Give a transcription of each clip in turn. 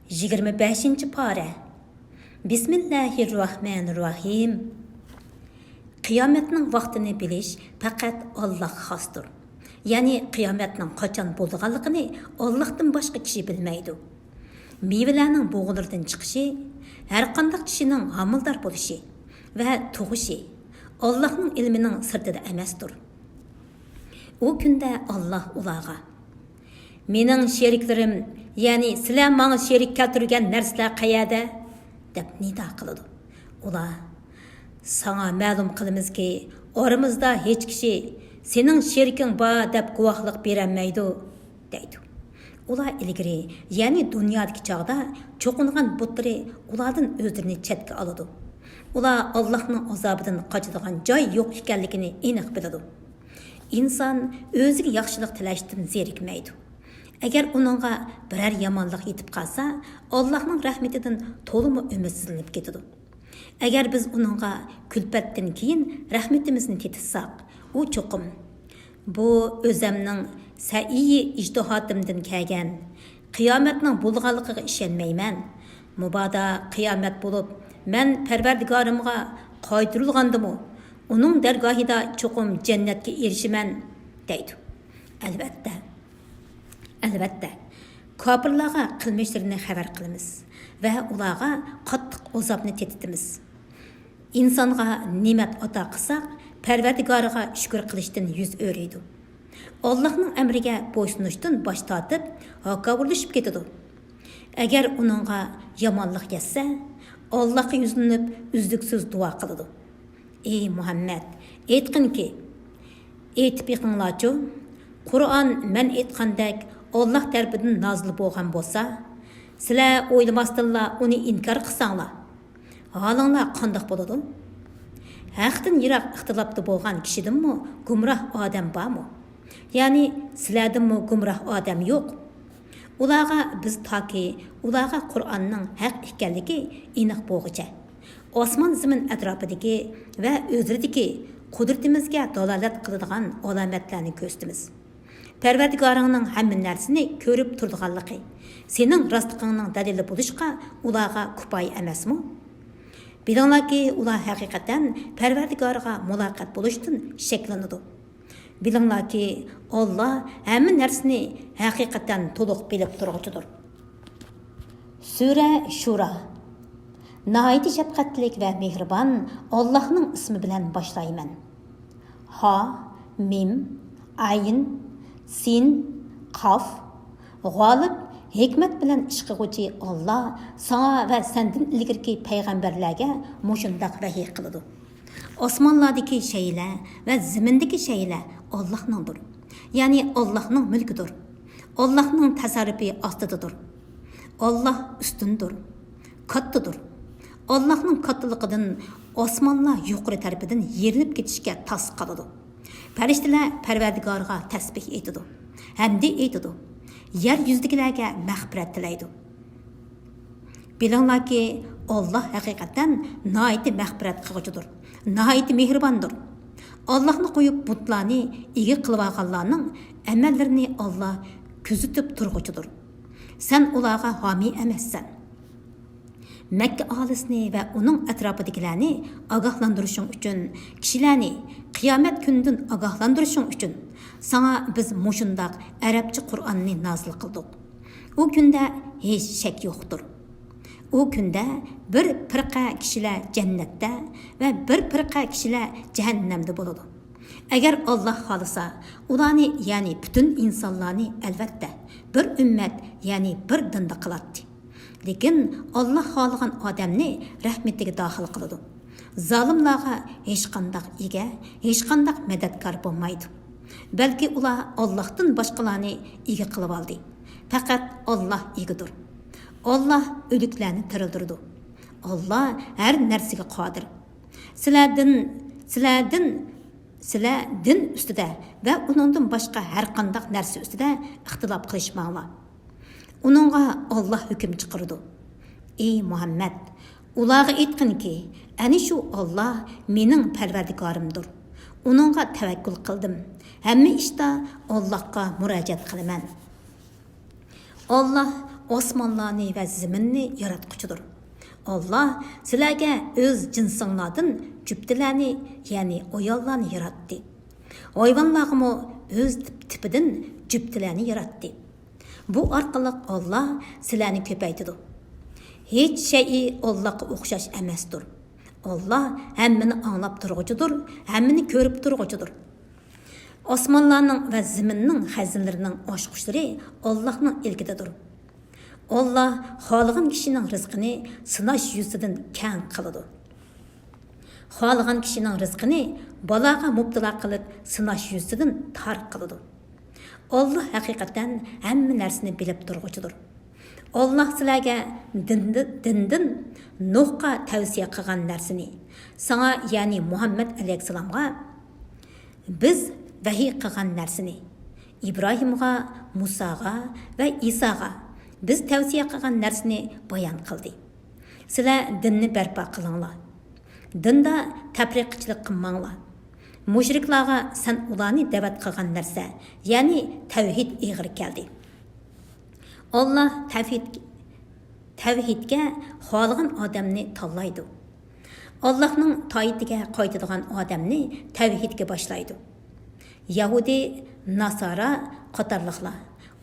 25. pare. Bismillahirrahmanirrahim. Qiyomatning vaqtini bilish faqat Alloh xosdir. Ya'ni qiyomatning qachon bo'lganligini Allohdan boshqa kishi bilmaydi. Meyvelarning bo'g'ilaridan chiqishi, har qanday kishining homildor bo'lishi va tug'ishi Allohning ilmining sirtida emasdir. O kunda Alloh ularga: "Mening sheriklarim, ya'ni sizlar menga sherik keltirgan narsalar qayerda?" deb nido qiladi. Ular: "Sana ma'lum qilamizki, oramizda hech kishi sening sheriking bor deb guvohlik berolmaydi" deydi. Ular ilgari, ya'ni dunyodagi chog'da cho'qingan butlari ulardan o'zlarini chetga oladi. Ular Allohning azobidan qochadigan joy yo'q ekanligini aniq biladi. İnsan o'ziga yaxshilik tilashdan zerikmaydi. Agar uningga biror yomonlik yetib qolsa, Allohning rahmatidan to'liq umidsizlanib ketadi. Agar biz uningga kulfatdan keyin rahmatimizni tetsak, u cho'qim: "Bu o'zimning sa'iy ijtihodimdan kelgan. Qiyomatning bo'lganligiga ishonmayman. Mubodo qiyomat bo'lib, men Parvardigorimga qaytarilgandimi, uning dargohida cho'qim jannatga erishiman" deydi. Albatta, kofirlarga qilmishlarini xabar qilamiz va ularga qattiq azobni tetitimiz. İnsonga ne'mat ato qilsak, Parvardigoriga shukr qilishdan yuz o'raydi. Allohning amriga bo'ysunishdan bosh tortib, haqovrlashib ketadi. Agar uningga yomonlik yetsa, Allohga yuzlanib uzluksiz duo qiladi. "Ey Muhammad, aytqinki, aytib yiqinglarchu, Qur'on men aytgandek Alloh tarafidan nozil bo'lgan bo'lsa, sizlar o'ylamasdanla uni inkor qilsanglar, holinglar qandoq bo'ladi? Haqdan yiroq ixtilofda bo'lgan kishidinmi gumroh odam bormi? Ya'ni sizlardinmi gumroh odam yo'q?" Ularga biz toki ularga Qur'onning haq ekanligi aniq bo'lguncha osmon zamin atrofidagi va o'zridagi qudratimizga dalolat qiladigan alomatlarni ko'rsatamiz. Parvardigoringning hamma narsani ko'rib turganligi sening rostligingning dalili bo'lishqa ularga kifoya emasmi? Bilinglarki, ular haqiqatan Parvardigoriga muloqot bo'lishdan shaklanadi. Bilinglarki, Alloh hamma narsani haqiqatan to'liq bilib turuvchidir. Sura Shura. Nəhayət şəfqətlik və mehribon Allah'ның ismi bilan başlayman. Ha, mim, ayn, sin, qaf. G'olib, hikmet bilan ish qiluvchi Allah sana və senden ilgirki payg'ambarlarga mushundaq vahiy qiladi. Osmonlardagi shaylar va zimindagi shaylar Allohnindir. Ya'ni Allohning mulkidir. Allohning tasarrufi ostidadir. Allah ustundir, kattadir. Allah'ның kattaligidan osmonlar yuqori tarafidan yerilib ketishga tas qoladi. Farishtalar Parvardigorga tasbih aytadi, hamdi aytadi. Yer yuzidagilarga mag'firat tilaydi. Bilinglarki, Alloh haqiqatan nihoyat mag'firat qiluvchidir, nihoyat mehribondir. Allohni qo'yib butlarni ega qilib olganlarning amallarini Alloh kuzatib turg'uchidir. Sen ularga homiy emassan. Makka aholisini va uning atrofidagilarni ogohlantirishing uchun, kishilarni qiyomat kunidan ogohlantirishing uchun sana biz mushundoq arabcha Qur'onni nozil qildik. U kunda hech shak yo'qdir. U kunda bir firqa kishilar jannatda va bir firqa kishilar jahannamda bo'ladi. Agar Alloh xolisa, ularni, ya'ni butun insonlarni albatta bir ummat, ya'ni bir dinda qiladi. Lekin Alloh xohlagan odamni rahmatiga daxil qiladi. Zolimlarga hech qanday ega, hech qanday madadkor bo'lmaydi. Balki ular Allohdan boshqalarni ega qilib oldi. Faqat Alloh egidir. Alloh o'liklarni tirildirdi. Alloh har narsaga qodir. Sizlar din ustida va uningdan boshqa har qanday narsa ustida ixtilof qilishmanglar. Uningga Alloh hukm chiqardi. Ey Muhammad, ularga aytqinki, ana shu Alloh mening Parvardigorimdir. Uningga tavakkul qildim. Hamma ishda Allohga murojaat qilaman. Allah osmonlarni va zaminni yaratquchidir. Allah sizlarga o'z jinsinglardan juftilarni, ya'ni ayollarni yaratdi. Hayvonlarga o'z tipidan juftilarni yaratdi. Bu orqali Allah sizlarni ko'paytirdi. Hech shay Allohga o'xshash emasdir. Allah hammani anglab turg'uchidir, hammani ko'rib turg'uchidir. Osmonlarning va zaminning xazinlarining oshqushlari Allohning ilkididir. Allah xohlagan kishining rizqini sinash yuzidan keng qiladi. Xohlagan kishining rizqini baloga mubtalo qilib sinash yuzidan tor qiladi. Allah haqiqatan hamma narsani bilib turg'uchidir. Allah sizlarga dindan Nuhga tavsiya qilgan narsani, sana ya'ni Muhammad alayhissalomga biz vahiy qilgan narsani, Ibrohimga, Musoga va Isoga biz tavsiya qilgan narsani bayon qildi. Sizlar dinni barpo qilinglar. Dinda tafriqchilik qilmanglar. Mushriklarga sen ularni da'vat qilgan narsa, ya'ni tavhid ig'ir keldi. Allah tavhidga xohlagan odamni tanlaydi. Allohning toyitiga qaytadigan odamni tavhidga boshlaydi. Yahudi, Nasara qatorliqlar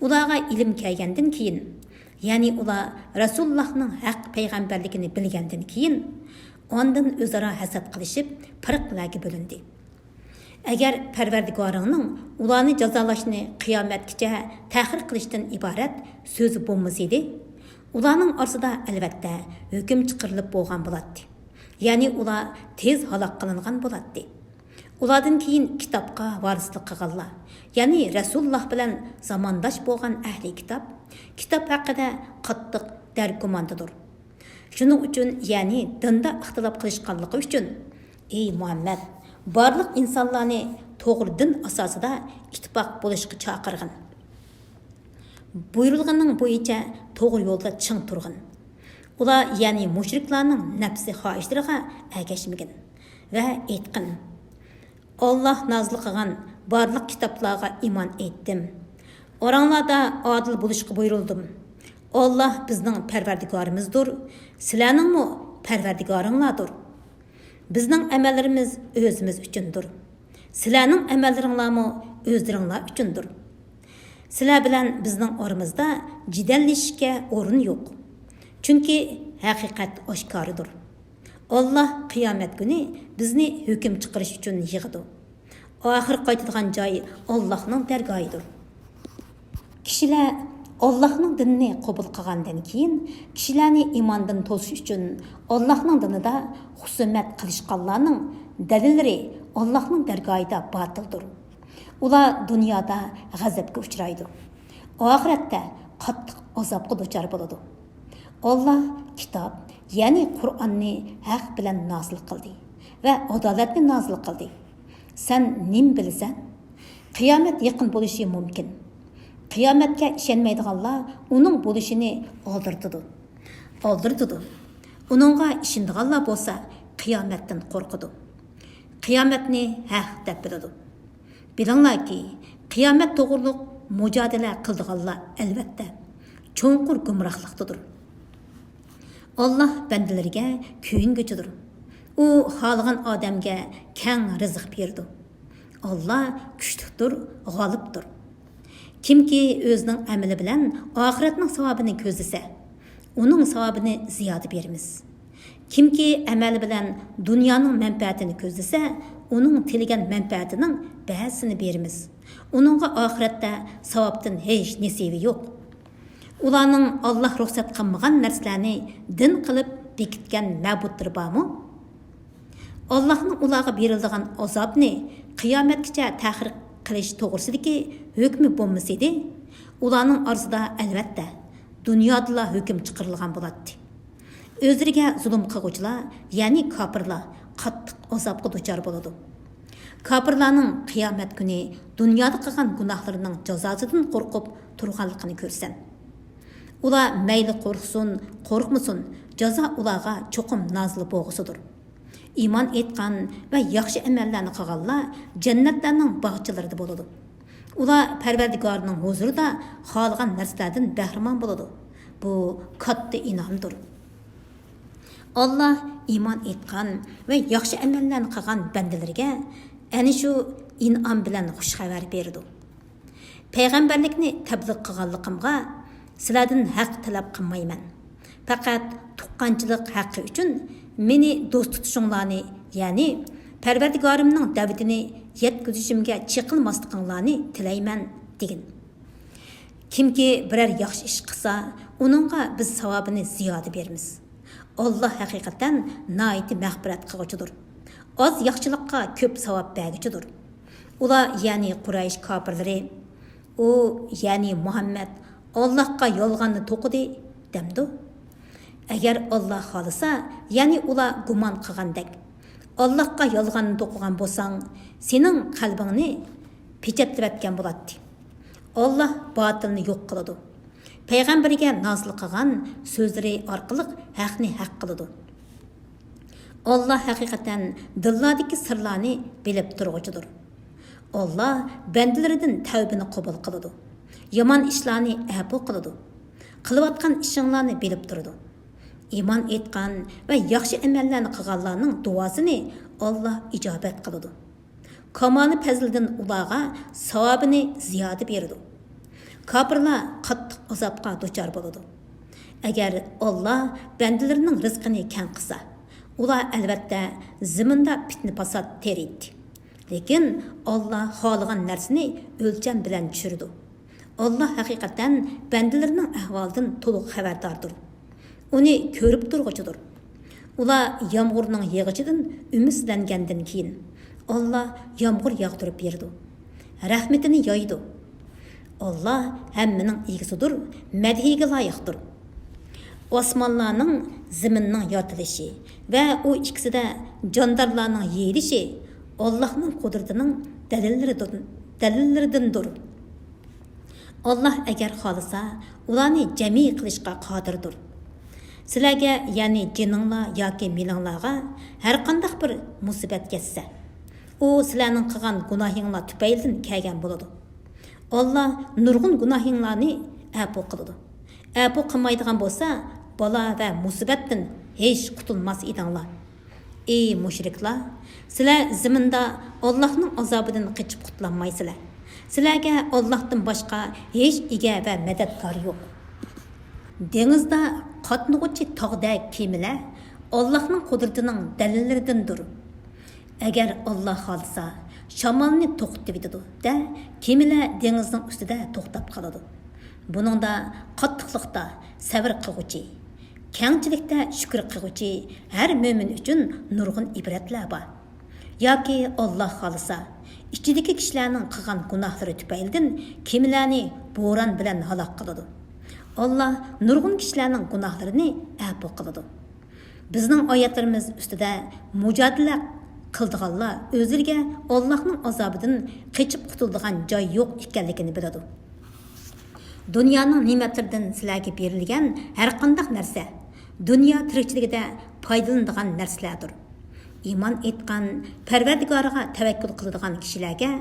ularga ilm kelgandan keyin, ya'ni ular Rasulullohning haq payg'ambarligini bilgandan keyin, ondan o'zaro hasad qilishib, firqlarga bo'lindi. Agar Parvardigoringning ularni jazolashni qiyomatgacha ta'xir qilishdan iborat so'zi bo'lmasaydi, ularning orasida albatta hukm chiqarilib bo'lgan bo'ladi. Ya'ni ular tez halok qilingan bo'ladi. Ulardan keyin kitobga varislik qilganlar, ya'ni Rasululloh bilan zamondosh bo'lgan ahli kitob haqida qattiq dargumondadir. Shuning uchun, ya'ni dinda ixtilof qilishganligi uchun, ey Muhammad, barliq insonlarni to'g'ri din asosida ittifoq bo'lishga chaqirgin. Buyurilganning bo'yicha to'g'ri yo'lda ching turgin. Ular, ya'ni mushriklarning nafsi xohishlariga ergashmagin va aytqin: Allah nazil qilgan barliq kitoblarga iymon etdim. Oranglarda adil bo'lishga buyurildim. Allah bizning Parvardigorimizdir. Sizlarningmi Parvardigoringlardir. Bizning amallarimiz o'zimiz uchundir. Sizlarning amallaringlarmi o'zlaringlar uchundir. Sizlar bilan bizning oramizda jidallashishga o'rin yo'q. Chunki haqiqat oshkoridir. Allah qiyomat kuni bizni hukm chiqarish uchun yig'idi. Oxir qaytadigan joy Allohning dargohidir. Kishilar Allohning dinini qabul qilgandan keyin kishilarni iymondan to'sish uchun Allohning dinida husumat qilishganlarning dalillari Allohning dargohida botildir. Ular dunyoda g'azabga uchraydi. Oxiratda qattiq azobga duchor bo'ladi. Allah kitob, ya'ni Qur'onni haq bilan nozil qildi va adolatni nozil qildi. Sen nim bilsan? Qiyomat yaqin bo'lishi mumkin. Qiyomatga ishonmaydiganlar uning bo'lishini oldirdi. Uningga ishonadiganlar bo'lsa, qiyomatdan qo'rqidi. Qiyomatni haq deb biladi. Bilinglarki, qiyomat to'g'riliq mujodala qildiganlar albatta cho'nqur gumrohlikdadir. Allah bandalariga kuyinguchidir. U xohlagan odamga keng rizq berdi. Allah kuchlidir, g'olibdir. Kimki o'zining amali bilan oxiratning savobini ko'zlasa, uning savobini ziyoda beramiz. Kimki amali bilan dunyoning manfaatini ko'zlasa, uning tilagan manfaatining ba'zisini beramiz. Uningga oxiratda savobdan hech nasibi yo'q. Ularning Allah ruxsat qilmagan narsalarni din qilib bekitgan ma'buddir bormi? Allahning ularga beriladigan azobni qiyomatgacha ta'xir qilish to'g'risidagi hukmi bo'lmasaydi, ularning orasida albatta dunyoda hukm chiqarilgan bo'ladi. O'zlariga zulm qiluvchilar, ya'ni kofirlar qattiq azobga duchor bo'ladi. Kofirlarning qiyomat kuni dunyoda qilgan gunohlarining jazosidan qo'rqib turganligini ko'rsan. Ular mayli qo'rqsin, qo'rqmasin, jazo ularga cho'qim nozil bo'lg'usidir. İman etgan va yaxshi amallarni qilganlar jannatlarning bog'chalarida bo'ladi. Ular Parvardigorning huzurida xohlagan narsalardan bahramon bo'ladi. bu katta inomdir. Allah iman etgan ve yaxshi amallarni qilgan bandalarga ana shu inom bilan xush xabar berdi. Payg'ambarlikni tabliğ qilganligimga sizlardan haq talab qilmayman. Faqat tuqqanchilik haqqi uchun meni do'st tutishinglarni, ya'ni Parvardigorimning da'vatini yetkazishimga chiqilmasliklarini tilayman degan. Kimki biror yaxshi ish qilsa, uningga biz savobini ziyoda beramiz. Allah haqiqatan noiti mag'firat qiluvchidir. Az yaxshilikqa ko'p savob berguchidir. Ular ya'ni Quraysh kofirlari, u ya'ni Muhammad Allohga yolg'onni to'qidi demdi. Agar Alloh xolisa, ya'ni ular gumon qilgandek Allohga yolg'onni to'qigan bo'lsang, sening qalbingni pechatlayotgan bo'ladi. Allah batilni yo'q qiladi. Payg'ambarga nozil qilgan so'zlari orqali haqni haq qiladi. Allah haqiqatan dillardagi sirlarni bilib turg'uchidir. Allah bandalaridan tavbini qabul qiladi. Yomon ishlarni afv qiladi. Qilayotgan ishinglarni bilib turadi. İman etgan ve yaxshi amallarni qilganlarning duosini Allah ijobat qiladi. Kamoli fazlidan ularga savobini ziyoda beradi. Kofirlar qattiq azobga duchor bo'ladi. Agar Allah bandalarining rizqini keng qilsa, ular albatta zaminda fitna fasod teriydi. Lekin Allah xohlagan narsani o'lcham bilan tushirdi. Allah haqiqatan bandalarining ahvolidan to'liq xabardordir. Uni ko'rib turg'uchidir. Ular yomg'irning yig'ichidan umidlangandan keyin Allah yomg'ir yog'dirib berdi. Rahmatini yoydi. Allah hammaning egisidir, madhiga loyiqdir. Osmonlarning zaminning yotilishi va u ikkisida jondarlarning yeyilishi Allohning qudratining dalillaridandir. Allah agar xolisa, ularni jami qilishga qodirdir. Sizlarga, ya'ni jininglar yoki meninglarga har qanday bir musibat kelsa, u sizlarning qilgan gunohinglar tufaylidan kelgan bo'ladi. Allah nurg'un gunohinglarni afv qiladi. Afv qilmaydigan bo'lsa, balo va musibatdan hech qutulmas edinglar. Ey mushriklar, sizlar zaminda Allohning azobidan qochib qutulolmaysizlar. Sizlarga Allohdan boshqa hech ega va madadkor yo'q. Dengizda qatnag'uchi tog'dagi kemalar Allohning qudratining dalillaridandir. Agar Alloh xolsa, shamolni to'xtatib etadi da kemalar dengizning ustida to'xtab qoladi. Buningda qattiqlikda sabr qilguvchi, kengchilikda shukr qilguvchi har mo'min uchun nurg'un ibratlar bor. Yoki Alloh xolsa, ichidagi kishilarning qilgan gunohlari tufaylidan kemalarni bo'ron bilan halok qiladi. Allah nurg'un kishilarning gunohlarini afv qiladi. Bizning oyatlarimiz ustida mujodala qildiganlar o'zlariga Allohning azobidan qochib qutuladigan joy yo'q ekanligini biladi. Dunyoning ne'matlaridan sizlarga berilgan har qanday narsa dunyo tirikchiligida foydalanadigan narsalardir. Iymon etgan, Parvardigoriga tavakkul qiladigan kishilarga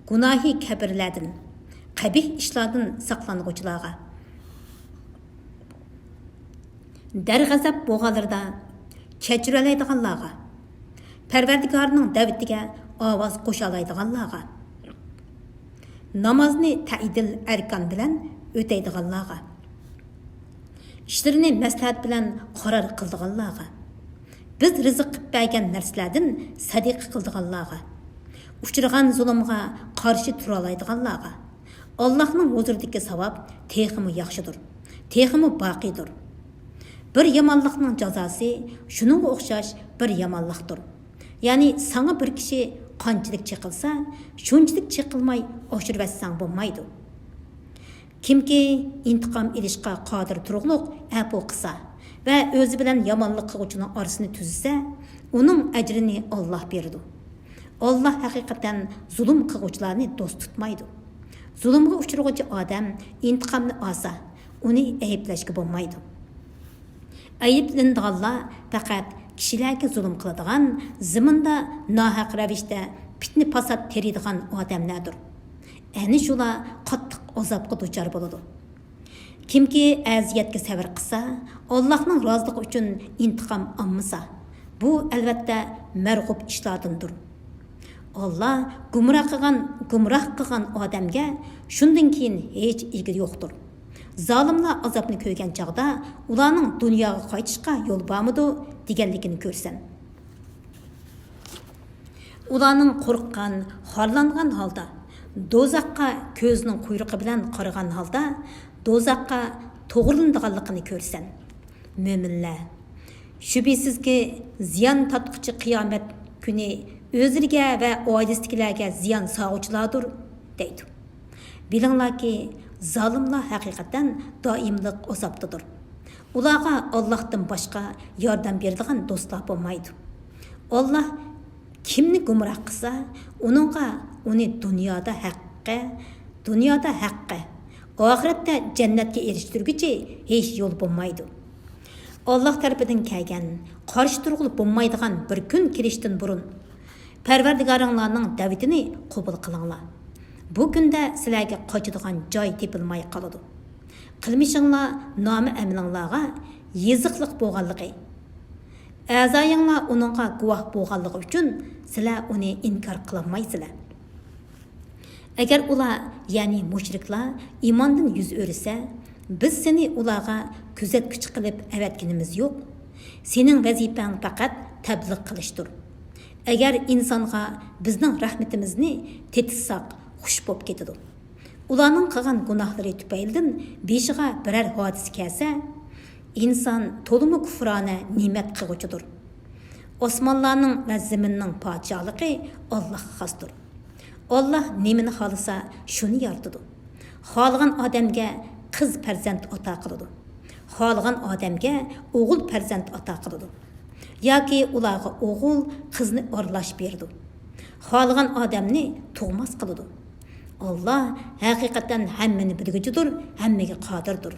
gunohi kabirlardan, qabih ishlardan saqlanuvchilarga darg'azab bo'lganlarda kechiralaydiganlarga, Parvardigorning da'vatiga ovoz qo'shalaydiganlarga, namozni ta'idil arkan bilan o'taydiganlarga, ishlarini maslahat bilan qaror qildiganlarga, biz rizq qilib bergan narsalardan sadiqa qildiganlarga, uchirgan zulmga qarshi tura oladiganlarga, Allohning huzuridagi savob texmi yaxshidir, texmi boqiydir. Bir yomonlikning jazosi shuningga o'xshash bir yomonlikdir. Ya'ni sana bir kishi qanchalik chiqilsa, shunchalik chiqilmay oshirvatsang bo'lmaydi. Kimki intiqom olishga qodir turug'liq afv qilsa va o'zi bilan yomonlik qiluvchining orasini tuzsa, uning ajrini Alloh beradi. Alloh haqiqatan zulm qiluvchilarni do'st tutmaydi. Zulmga uchrag'uvchi odam intiqomni olsa, uni ayblashga bo'lmaydi. Ayıplanadiganlar faqat kishilarga zulm qiladigan, zaminda nohaq ravishda fitna fasod teriydigan odamlardir. Ani shular qattiq azobga duchor bo'ladi. Kimki əziyyətə səbir qılsa, Allahның razılığı üçün intiqam almasa, bu əlbəttə mərğub işlardındır. Allah gumroh qilgan odamga shundan keyin hech ilgiri yo'qdir. Zolimlar azobni ko'rgan chaqda ularning dunyoga qaytishga yo'l bormidi deganligini ko'rsan. Ularning qo'rqqan, xorlangan holda dozaqqa ko'zining quyrug'i bilan qaragan holda dozaqqa to'g'rilanadiganligini ko'rsan. Mo'minlar, shubhisizki ziyon tatquchi qiyomat kuni o'zlariga va oilasidagilarga ziyon soluvchilardir deydi. Bilinglarki, zolimlar haqiqatan doimlik azobdadir. Ularga Allohdan boshqa yordam beradigan do'stlar bo'lmaydi. Alloh kimni gumroh qilsa, uni dunyoda haqqa, oxiratda jannatga erishtirguchi hech yo'l bo'lmaydi. Alloh tarafidan kelgan, qarshi turg'ilib bo'lmaydigan bir kun kelishdan burun Parvardigoringlarning da'vatini qabul qilinglar. Bu kunda sizlarga qochadigan joy tepilmay qoladi. Qilmishinglar nomi amlinglarga yeziqliq bo'lganligi, a'zoyinglar uningga guvoh bo'lganligi uchun sizlar uni inkor qilolmaysizlar. Agar ular, ya'ni mushriklar iymondan yuz o'risa, biz seni ularga kuzatuvchi qilib avatganimiz yo'q. Sening vazifang faqat tabliq qilishdir. Agar insonga bizning rahmatimizni tetishsak, xush bo'lib ketadi. Ularning qilgan gunohlari tufaylidan beshiga biror hodisa kelsa, inson to'limi kufrona ne'mat qilguchidir. Osmonlarning va zaminning podshohligi Allohga xosdir. Allah nemini xohlasa shuni yaratadi. Xohlagan odamga qiz farzand ata qiladi. Xohlagan odamga o'g'il farzand ata qiladi. Yoki ularga o'g'il, qizni orlash berdi. Xohlagan odamni tug'mas qiladi. Allah haqiqatan hammani bilguchidir, hammaga qodirdir.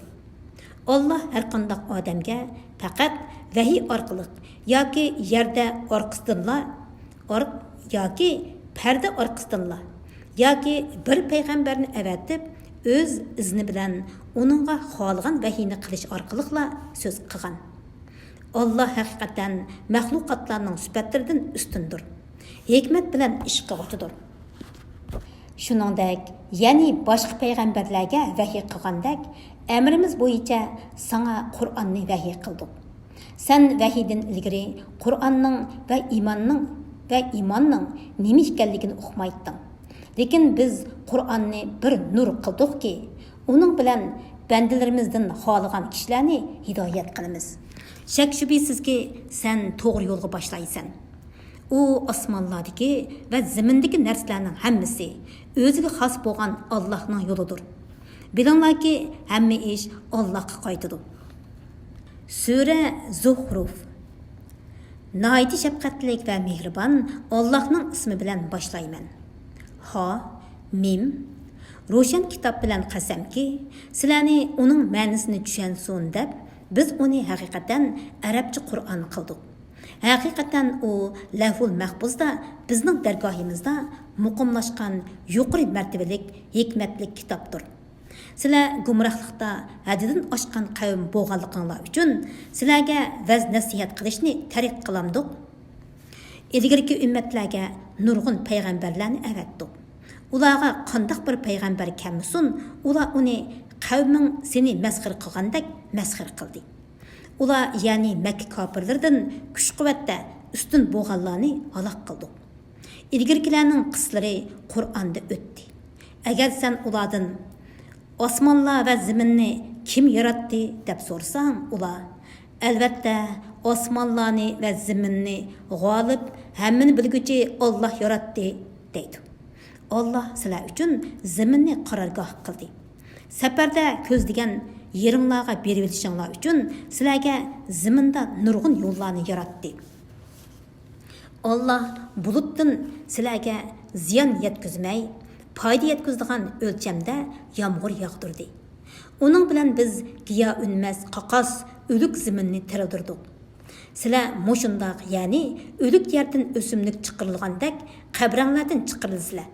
Allah har qanday odamga faqat vahiy orqali yoki yerda orqasidanlar yoki parda orqasidanlar yoki bir payg'ambarni avatib o'z izni bilan uningga xohlagan vahiyni qilish orqali so'z qilgan. Allah haqiqatan mahluqotlarning sifatlaridan ustundir. Hikmat bilan ish qiluvchidir. Shuningdek, ya'ni boshqa payg'ambarlarga vahiy qilgandek, amrimiz bo'yicha sana Qur'onni vahiy qildik. Sen vahiydan ilgari Qur'onning va imonning nima ekanligini o'qimayding. Lekin biz Qur'onni bir nur qildikki, uning bilan bandalarimizdan xohlagan kishilarni hidoyat qilamiz. Shak shubhisizki, sen to'g'ri yo'lga boshlaysan. U osmonlardagi va zamindagi narsalarning hammasi o'ziga xos bo'lgan Allohning yo'lidir. Bilinglarki, hamma ish Allohga qaytadi. Sura Zuhruf. Nəhayət şəfqətlik və mehribon Allahның ismi bilan başlayman. Ha, mim. Roşan kitab bilan qasamki, sizlarni uning ma'nosini tushunsin deb biz uni haqiqatan arabcha Qur'on qildik. Haqiqatan u Lavhul Mahfuzda bizning dargohimizda muqimlashgan yuqori martabalik hikmatlik kitobdir. Sizlar gumrohlikda haddidan oshgan qavm bo'lganliginglar uchun sizlarga vaz nasihat qilishni targ'ib qilamdik. Ilgirki ummatlarga nurg'un payg'ambarlarni avatdik. Ularga qandoq bir payg'ambar kelmasin, ular uni qavming seni masxir qilgandek masxir qildi. Ular ya'ni Makka kofirlaridan kuch-quvvatda ustun bo'lganlarni halok qildi. Ilgirkilarning qislari Qur'onda o'tdi. Agar sen ulardan osmonlar va zaminni kim yaratdi deb so'rsang, ular albatta osmonlarni va zaminni g'olib, hammani bilguchi Alloh yaratdi deydi. Alloh sizlar uchun zaminni qarorgoh qildi. Safarda ko'zlagan yeringlarga berib olishinglar uchun sizlarga zaminda nurg'un yo'llarni yaratdi. Alloh bulutdan sizlarga ziyon yetkazmay, foyda yetkazadigan o'lchamda yomg'ir yog'dirdi. Uning bilan biz giyo unmas qoqos o'lik zaminni tiradirdik. Sizlar mo'shundoq, ya'ni o'lik yerdan o'simlik chiqarilgandek qabranglardan chiqarilsizlar.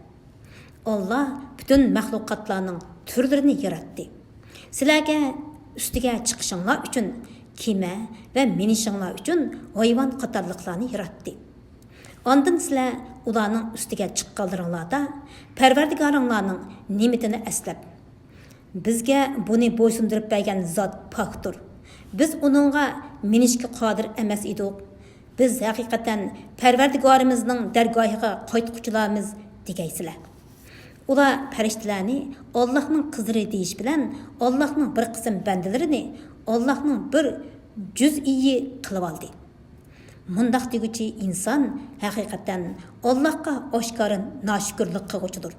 Alloh butun mahluqotlarning turlarini yaratdi. Sizlarga ustiga chiqishinglar uchun kema va minishinglar uchun hayvon qatorliqlarni yaratdi. Ondan sizlar ularning ustiga chiqqanlaringlarda Parvardigoringlarning ne'matini eslab, bizga buni bo'ysundirib bergan zot pokdir. Biz uningga minishga qodir emas edik. Biz haqiqatan Parvardigorimizning dargohiga qaytquchilarmiz degaysizlar. Ular farishtalarni Allohning qizlari deyish bilan Allohning bir qism bandalarini Allohning bir juz'iyi qilib oldi. Mundaq deguchi inson haqiqatan Allohga oshkorin noshukirlik qilguchidir.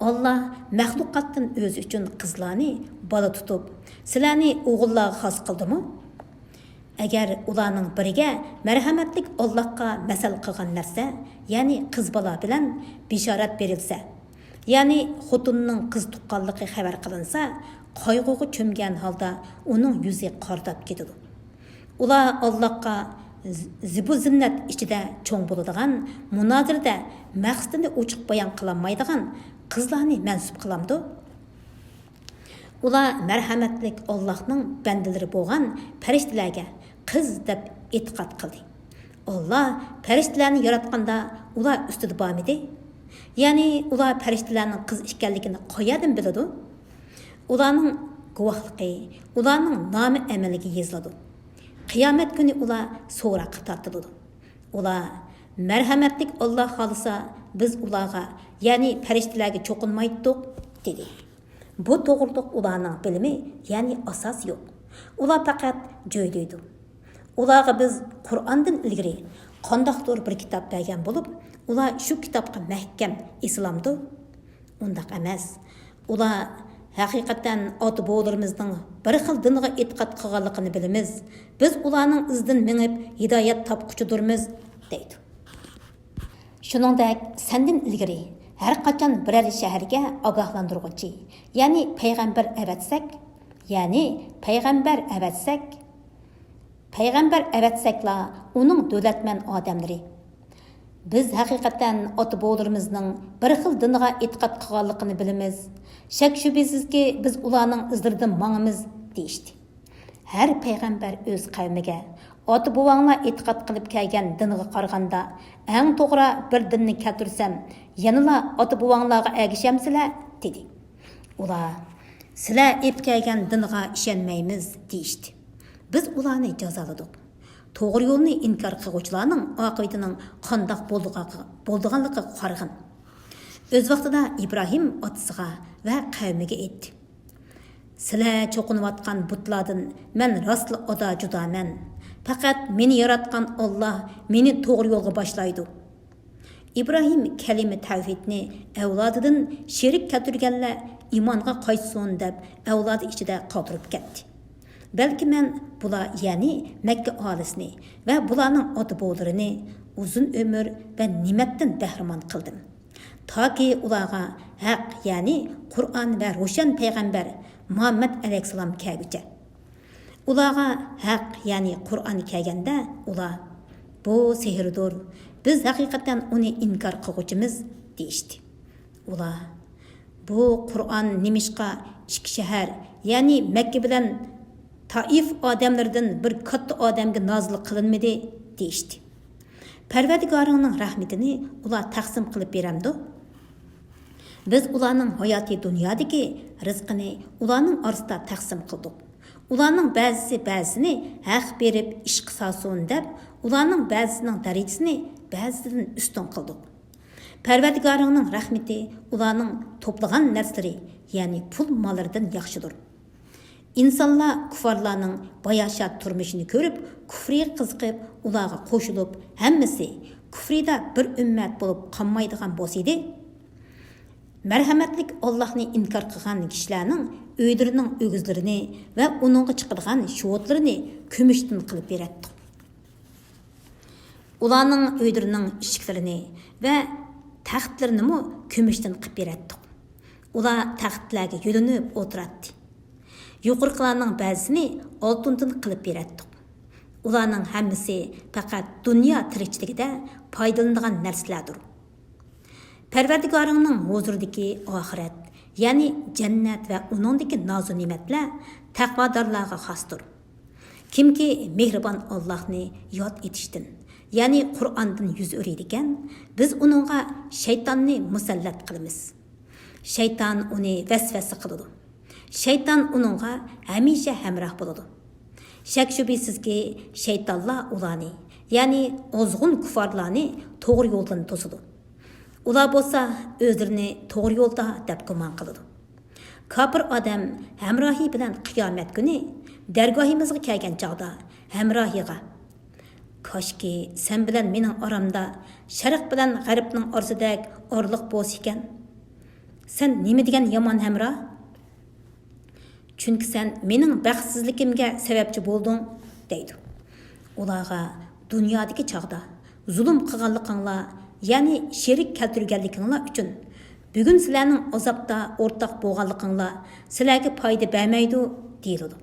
Allah mahluqatdan o'zi uchun qizlarni bola tutib, sizlarni o'g'illarga xos qildimi? Agar ularning biriga marhamatlik Allohga masal qilgan narsa, ya'ni qiz bola bilan bishorat berilsa, ya'ni xotinning qiz tuqqanligi xabar qilinsa, qayg'uga cho'mgan holda uning yuzi qordab ketadi. Ular Allohga zibu zinnat ichida cho'ng bo'ladigan, munozirada maqsadini ochiq bayon qilolmaydigan qizlarni mansub qilamdi. Ular marhamatlik Allohning bandalari bo'lgan farishtalarga qiz deb e'tiqod qildi. Allah farishtalarni yaratganda ular ustida bormidi? Ya'ni ular farishtalarning qiz ekanligini qo'yadan biladi. Ularning guvohligi, ularning nomi amaliga yoziladi. Qiyomat kuni ular so'roqqa tortiladi. Ular marhamatlik Alloh xolisa biz ularga, ya'ni farishtalarga cho'qinmaydik dedi. Bu to'g'riliq ularning bilimi, ya'ni asos yo'q. Ular faqat jo'ylaydi. Ularga biz Qur'ondan ilgari qandoqdir bir kitob bergan bo'lib, ular shu kitobga mahkam islomdi. Undaq emas. Ular haqiqatan ota-bobolarimizning bir xil dinga e'tiqod qilganligini bilamiz. Biz ularning izidan minib hidoyat topquchidirmiz deydi. Shuningdek, sendan ilgari har qachon biror shaharga ogohlantiruvchi, ya'ni payg'ambar avatsakla uning davlatman odamlari. Biz haqiqatan ota-bobolarimizning bir xil dinga e'tiqod qilganligini bilamiz. Shak shubhasizki biz ularning izlaridan mangimiz deyishdi. Har payg'ambar o'z qavmiga ota-bobonglar e'tiqod qilib kelgan dinga qaraganda eng to'g'ri bir dinni keltirsam, yanala ota-bobonglarga ergishamsizlar dedi. Ular sizlar ep kelgan dinga ishonmaymiz deyishdi. Biz ularni jazoladik. To'g'ri yo'lni inkor qiluvchilarning oqibatining qandoq bo'lganligiga qarag'in. O'z vaqtida Ibrohim otasiga va qavmiga aytdi. Sizlar cho'qinayotgan butlardan men rostli oda judaman. Faqat meni yaratgan Alloh meni to'g'ri yo'lga boshlaydi. İbrahim kalima tavhidni avlodidan sherik keltirganlar iymonga qaytsin deb avlodi ichida qoldirib ketdi. Belki men bular, ya'ni Makka olisini va bularning ota-bobolarini uzun ömür va ne'matdan bahramand qildim. Toki ularga haq, ya'ni Qur'on va ro'shan payg'ambar Muhammad alayhisalom kelguncha. Ularga haq, ya'ni Qur'on kelganda ular bu sehrdir. Biz haqiqatan uni inkor qiluvchimiz deyishdi. Ular bu Qur'on nimishqa ikki shahar, ya'ni Makka bilan Taif odamlardan bir katta odamga nozil qilinmadi deyishdi. Parvardigoringning rahmatini ular taqsim qilib beramdi. Biz ularning hayotiy dunyodagi rizqini ularning orasida taqsim qildik. Ularning ba'zisini haq berib ish qilsin deb, ularning ba'zisining darajasini ba'zisidan ustun qildik. Parvardigoringning rahmati ularning to'plagan narsalari, ya'ni pul mollaridan yaxshidir. İnsanlar kuffarlarning bayashat turmuşini ko'rib, kufriga qiziqib, ularga qo'shilib, hammasi kufrida bir ummat bo'lib qolmaydigan bo'lsa-edi, marhamatlik Allohni inkor qilgan kishilarning uylarining o'gizlarini va uningga chiqadigan sho'tlarini kumushdan qilib beradi. Ularning uylarining eshiklarini va taxtlarini mo kumushdan qilib beradi. Ular taxtlarga yo'linib o'tiradi. Yuqorqilarning ba'zisini oltindan qilib beradi. Ularning hammasi faqat dunyo tirikchiligida foydalanadigan narsalardir. Parvardigoringning huzuridagi oxirat, ya'ni jannat va uningdagi nozu ne'matlar taqvodorlarga xosdir. Kimki mehribon Allohni yod etishdan, ya'ni Qur'ondan yuz o'raydigan, biz uningga shaytonni musallat qilamiz. Shayton uni vasvasa qiladi. Shayton uningga hamisha hamroh bo'ladi. Shak shubhisizki, shaytonlar ularni, ya'ni ozg'un kuffarlarni to'g'ri yo'ldan to'sadi. Ular bo'lsa o'zlarini to'g'ri yo'lda deb gumon qiladi. Kafir odam hamrohi bilan qiyomat kuni dargohimizga kelgan chog'da hamrohiga koshki sen bilan mening oramda sharq bilan g'arbning orasidagi orliq bo'lsa ekan. Sen nima degan yomon hamroh? Chunki sen mening baxtsizligimga sababchi bo'lding deydi. Ularga dunyodagi chog'da zulm qilganliginglar, ya'ni sherik keltirganliginglar uchun bugun sizlarning azobda o'rtaq bo'lganliginglar sizlarga foyda bermaydi deyiladi.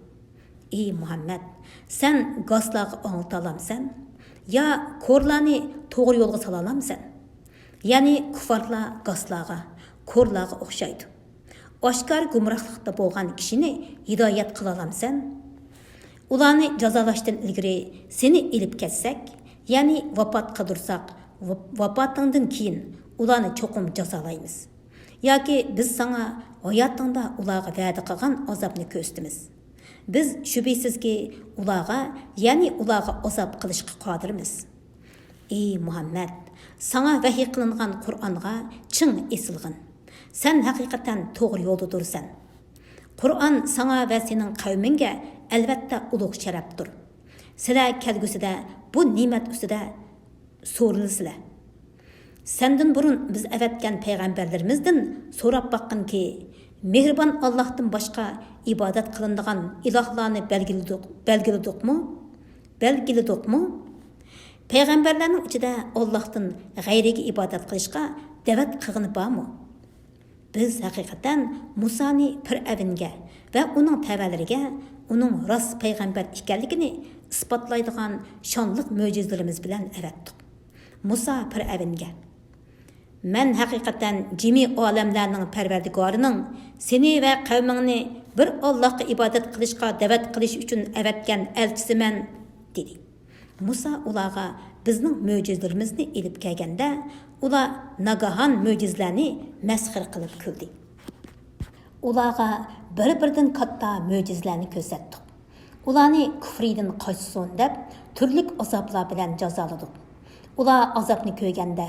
Ey Muhammad, sen g'oslarga o'ngta olamsan, yo ko'rlarni to'g'ri yo'lga sola olamsan? Ya'ni kuffarlar g'oslarga, ko'rlarga o'xshaydi. Oshkor gumrohlikda bo'lgan kishini hidoyat qila olamsan? Ularni jazolashdan ilgari seni ilib ketsak, ya'ni vafot qildirsak, vafotingdan keyin ularni cho'qim jazolaymiz. Yoki biz sana hayotingda ularga va'da qilgan azobni ko'rsatamiz. Biz shubhisizki ularga, ya'ni ularga azob qilishga qodirmiz. Ey Muhammad, sana vahiy qilingan Qur'onga chin esilg'in. Sen haqiqatan to'g'ri yo'lda tursan. Qur'on sana va sening qavmingga albatta ulug' sharafdir. Sizlar kelgusida bu ne'mat ustida so'rilisizlar. Sendan burun biz avatgan payg'ambarlarimizdan so'rab baqqanki, mehribon Allohdan boshqa ibodat qilinadigan ilohlarni belgiladikmi? Payg'ambarlarning ichida Allohdan g'ayriga ibodat qilishga da'vat qilgani bormi? Biz haqiqatan Musoni Fir'avnga va uning tavalariga uning rost payg'ambar ekanligini isbotlaydigan shonliq mo'jizalarimiz bilan avatdik. Musa Fir'avnga: "Men haqiqatan jimi olamlarning parvardigorining seni va qavmingni bir Allohga ibodat qilishga da'vat qilish uchun avatgan elchisiman" dedi. Musa ularga bizning mo'jizalarimizni ilib kelganda, ular nagahan mo'jizalarni masxir qilib kuldi. Ularga bir-biridan katta mo'jizalarni ko'rsatdik. Ularni kufridan qochsin deb turli azoblar bilan jazoladik. Ular azobni ko'rganda: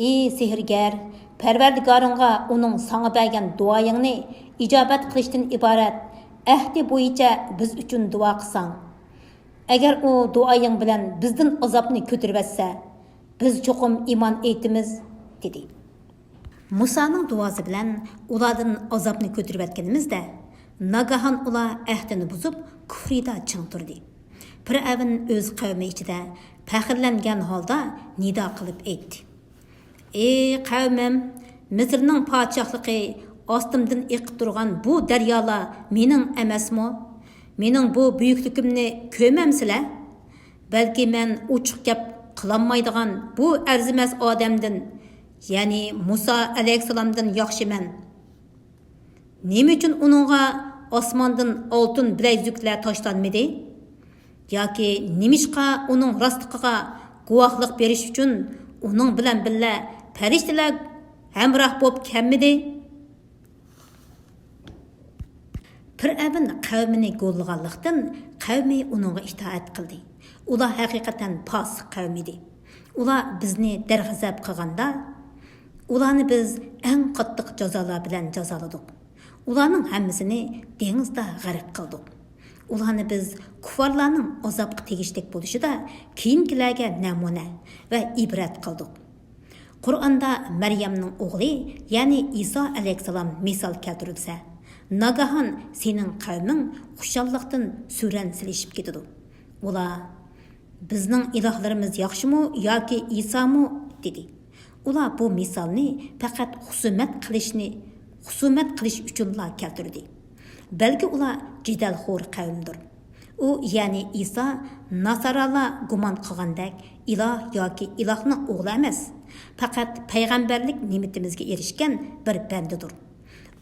"Ey sehrgar, Parvardigoringga uning sana bergan duoyingni ijobat qilishdan iborat ahdi bo'yicha biz uchun duo qilsang. Agar u duoying bilan bizdan azobni ko'tarib etsa, biz cho'qim iymon etimiz" dedi. Musaning duosi bilan ulardan azobni ko'tarib etganimizda, nagahan ular ahdini buzib kufrida ching turdi. Fir'avn o'z qavmi ichida faxrlangan holda nido qilib aytdi: "Ey qavmim, Misrning podshohligi ostimdan eqib turgan bu daryolar mening emasmi? Mening bu buyukligimni ko'rmamsizlar? Balki men uchiq gap qilolmaydigan bu arzimas odamdan, ya'ni Musa alayhissalomdan yaxshiman. Nima uchun uningga osmondan oltin bilaguzuklar tashlanmadi? Yoki nimishqa uning rostligiga guvohlik berish uchun uning bilan birga farishtalar hamroh bo'lib kelmidi?" Fir'avn qavmini go'llaganlikdan qavmi uningga itoat qildi. Ular haqiqatan fosiq qavm edi. Ular bizni darg'azab qilganda, ularni biz eng qattiq jazolar bilan jazoladik. Ularning hammasini dengizda g'arq qildik. Ularni biz kuffarlarning azobga tegishlik bo'lishida keyingilarga namuna va ibrat qildik. Qur'onda Maryamning o'g'li, ya'ni Iso alayhissalom misol keltirilsa, nagahan sening qavming xushalliqdan suran silishib ketadi. Ular: "Bizning ilohlarimiz yaxshimi yoki Isomi?" dedi. Ular bu misolni faqat husumat qilish uchunla keltirdi. Balki ular jidalxo'r qavmdir. U, ya'ni Iso, Nasaralar gumon qilgandek iloh yoki ilohning o'g'li emas, faqat payg'ambarlik ne'matimizga erishgan bir bandadir.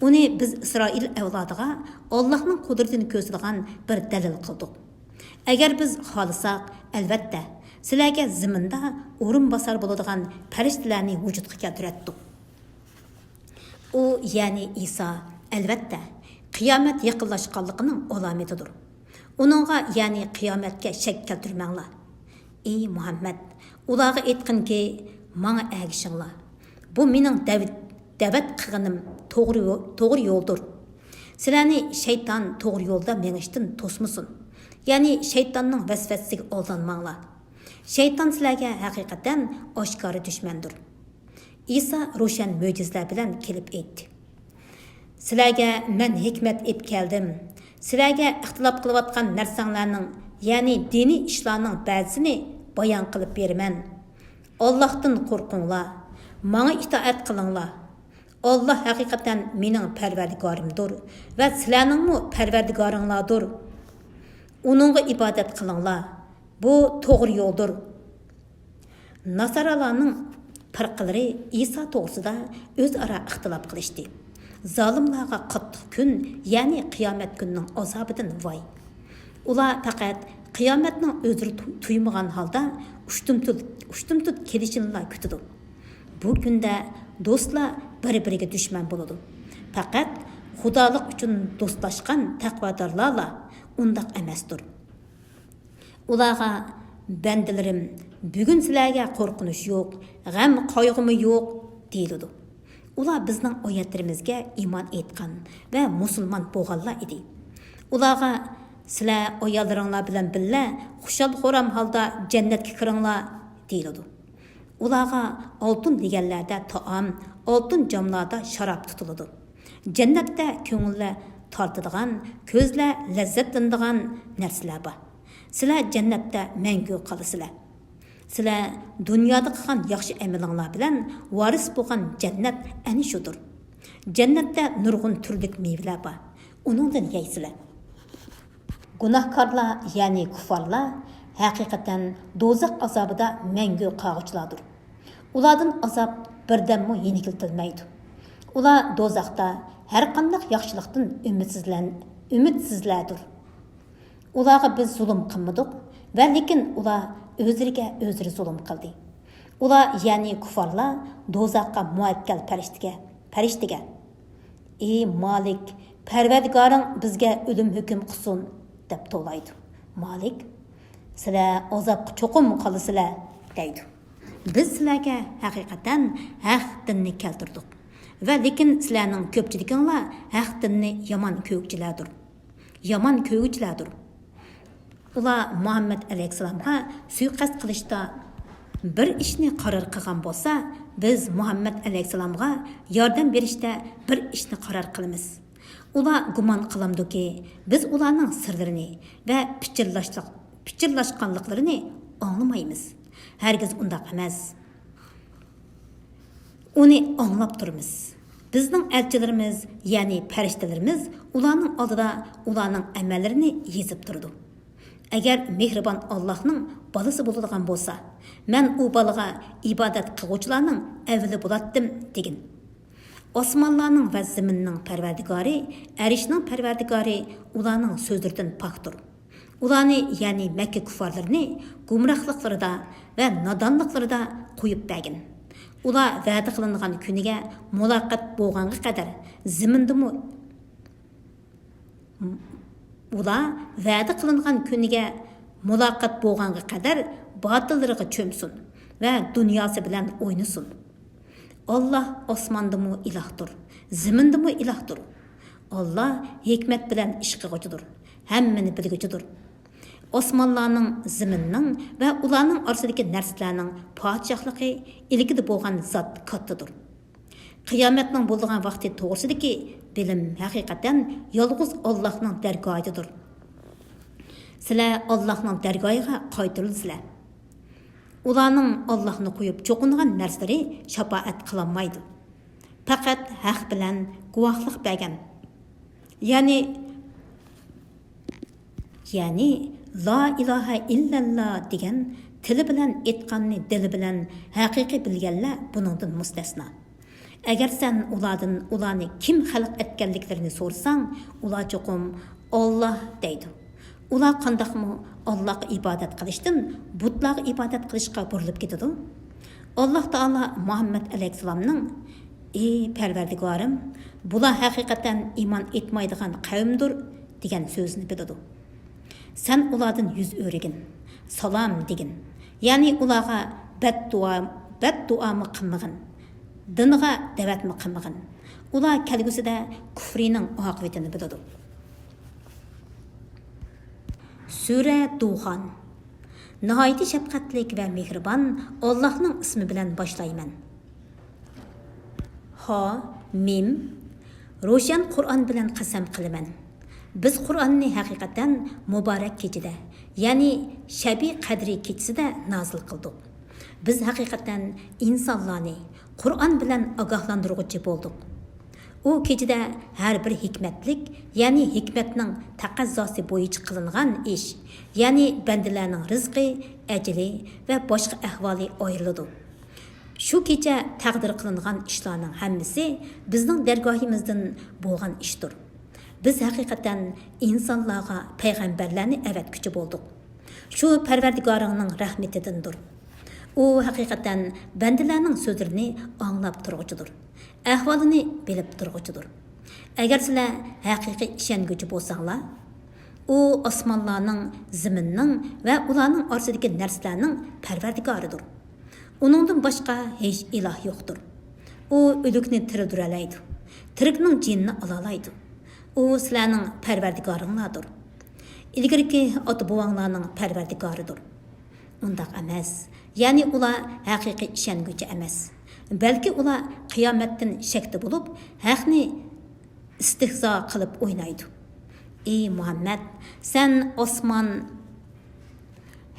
Uni biz İsroil avlodiga Allohning qudratini ko'rsatadigan bir dalil qildik. Agar biz xohlasak, albatta, sizlarga ziminda o'rin bosar bo'ladigan farishtalarni vujudga keltirdik. U, ya'ni Isa, albatta, qiyomat yaqinlashganligining alomatidir. Uningga, ya'ni qiyomatga shak keltirmanglar. Ey Muhammad, ularga aytqinki, menga agishinglar. Bu mening da'vat qilganim to'g'ri yo'ldir. Sizlarni shayton to'g'ri yo'lda menishdan to'smasin. Ya'ni shaytonning vasvasasiga aldanmanglar. Shayton sizlarga haqiqatan oshkora dushmandir. İsa ro'shan mo'jizalar bilan kelib aytdi. Sizlarga men hikmat ib keldim. Sizlarga ixtilof qilayotgan narsanglarning, ya'ni diniy ishlarning ba'zisini bayon qilib beraman. Allohdan qo'rqinglar, menga itoat qilinglar. Allah haqiqatan mening parvardigorimdir va sizlarningmi parvardigoringlardir. Uningga ibodat qilinglar. Bu to'g'ri yo'ldir. Nasaralarning farqlari İsa to'g'risida o'zaro ixtilof qilishdi. Zolimlarga qattiq kun, ya'ni qiyomat kunining azobidan voy. Ular faqat qiyomatning o'zini tuymagan holda ushtumtut kelishini kutadi. Bu kunda do'stlar bir-biriga dushman bo'ladi. Faqat xudolik uchun do'stlashgan taqvodorlar undaq emasdir. Ularga bandalarim, bugun sizlarga qo'rqinish yo'q, g'am qayg'umi yo'q deyiladi. Ular bizning oyatlarimizga iymon etgan va musulmon bo'lganlar edi. Ularga sizlar ayollaringlar bilan birga xushal-xo'ram holda jannatga kiringlar deyiladi. Ularga oltin deganlarda taom, oltin jamlarda sharob tutiladi. Jannatda ko'ngillar tortadigan, ko'zlar lazzatlanadigan narsalar bor. Sizlar jannatda mangu qolasizlar. Sizlar dunyoda qilgan yaxshi amalinglar bilan varis bo'lgan jannat ana shudir. Jannatda nurg'un turlik mevalar bor. Uningdan yeysizlar. Gunohkorlar, ya'ni kuffarlar haqiqatan do'zax azobida mangu qolg'uchilardir. Ulardan azob birdammo yengiltilmaydi. Ular do'zaxda har qanday yaxshilikdan umidsizlardir. Ularga biz zulm qilmadik va lekin ular o'zlariga o'zlari zulm qildi. Ular, ya'ni kuffarlar do'zaxga muakkal farishtaga ey Malik, Parvardigoring bizga o'lim hukm qilsin deb to'laydi. Malik, sizlar azobga cho'qim qolasizlar deydi. Biz sizlarga haqiqatan haq dinni keltirdik. Va lekin sizlarning ko'pchiliginglar haq dinni yomon ko'g'uvchilardir. Ular Muhammad alayhissalomga suiqasd qilishda bir ishni qaror qilgan bo'lsa, biz Muhammad alayhissalomga yordam berishda bir ishni qaror qilamiz. Ular gumon qilamdiki, biz ularning sirlarini va pichirlashganliklarini anglamaymiz. Hergiz undaq emas. Uni anglab turmiz. Bizning elchilarimiz, ya'ni farishtalarimiz ularning oldida ularning amallarini yezib turdi. Agar mehribon Allohning balasi bo'ladigan bo'lsa, men u balaga ibodat qiluvchilarning avvali bo'latdim degan. Osmonlarning va zaminning parvardigori, arishning parvardigori ularning so'zlaridan pokdir. Ularni, ya'ni Makka kuffarlarini gumrohliklarida va nodonliklarida qo'yib bergan. Ular va'da qilingan kuniga muloqot bo'lganga qadar zimindimi ular va'da qilingan kuniga muloqot bo'lganga qadar botillariga cho'msin va dunyosi bilan o'ynasin. Allah osmondimi ilohdir, zimindimi ilohdir. Allah hikmat bilan ish qilguchidir, hammani bilguchidir. Osmonlarning, ziminning va ularning orasidagi narsalarning podshohligi ilgida bo'lgan zot kattadir. Qiyomatning bo'lgan vaqti to'g'risidagi bilim haqiqatan yolg'iz Allohning dargohidadir. Sizlar Allohning dargohiga qaytirilsizlar. Ularning Allohni qo'yib cho'qingan narsalari shafaat qilolmaydi. Faqat haq bilan guvohlik bergan. Ya'ni La ilaha illallah degan tili bilan aytganni dili bilan haqiqiy bilganlar buningdan mustasno. Agar sen ularni kim xalq etganliklarini so'rasang, ular cho'qim Alloh deydi. Ular qandaqmi Allohga ibodat qilishdan butlarga ibodat qilishga burilib ketadi. Alloh taolo Muhammad alayhisalomning: "Ey Parvardigorim, bular haqiqatan iymon etmaydigan qavmdir" degan so'zni biladi. Sen ulardan yuz o'rigin, salom degin. Ya'ni ularga beddua qilmagin, dinga da'vatmi qilmagin. Ular kelgusida kufrining oqibatini biladi. Sura Duhan. Nihoyatda shafqatlik va mehribon Allohning ismi bilan boshlayman. Ha, mim. Ro'shan Qur'on bilan qasam qilaman. Biz Qur'onni haqiqatan muborak kechida, ya'ni Shabi Qadri kechasida nozil qildik. Biz haqiqatan insonlarni Qur'on bilan ogohlantiruvchi bo'ldik. U kechida har bir hikmatlik, ya'ni hikmatning taqazzosi bo'yicha qilingan ish, ya'ni bandalarning rizqi, ajli va boshqa ahvoli ayriladi. Shu kecha taqdir qilingan ishlarning hammasi bizning dargohimizdan bo'lgan ishdir. Biz haqiqatan insonlarga payg'ambarlarni avatguchi bo'ldik. Shu Parvardigoringning rahmetidandir. U haqiqatan bandalarning so'zlarini anglab turg'uchidir. Ahvolini bilib turg'uchidir. Agar sizlar haqiqiy ishonguchi bo'lsanglar, u osmonlarning, zaminning va ularning orasidagi narsalarning Parvardigoridir. Uningdan boshqa hech iloh yo'qdir. U o'likni tirildiradi. Tirikning jinni olalaydi. U sizlarning Parvardigoringlardir. İlgirki ota-bovanglarning Parvardigoridir. Undaq emas. Ya'ni ular haqiqiy ishonguchi emas. Balki ular qiyomatdan shakda bo'lib, haqni istihzo qilib o'ynaydi. Ey Muhammad, sen osmon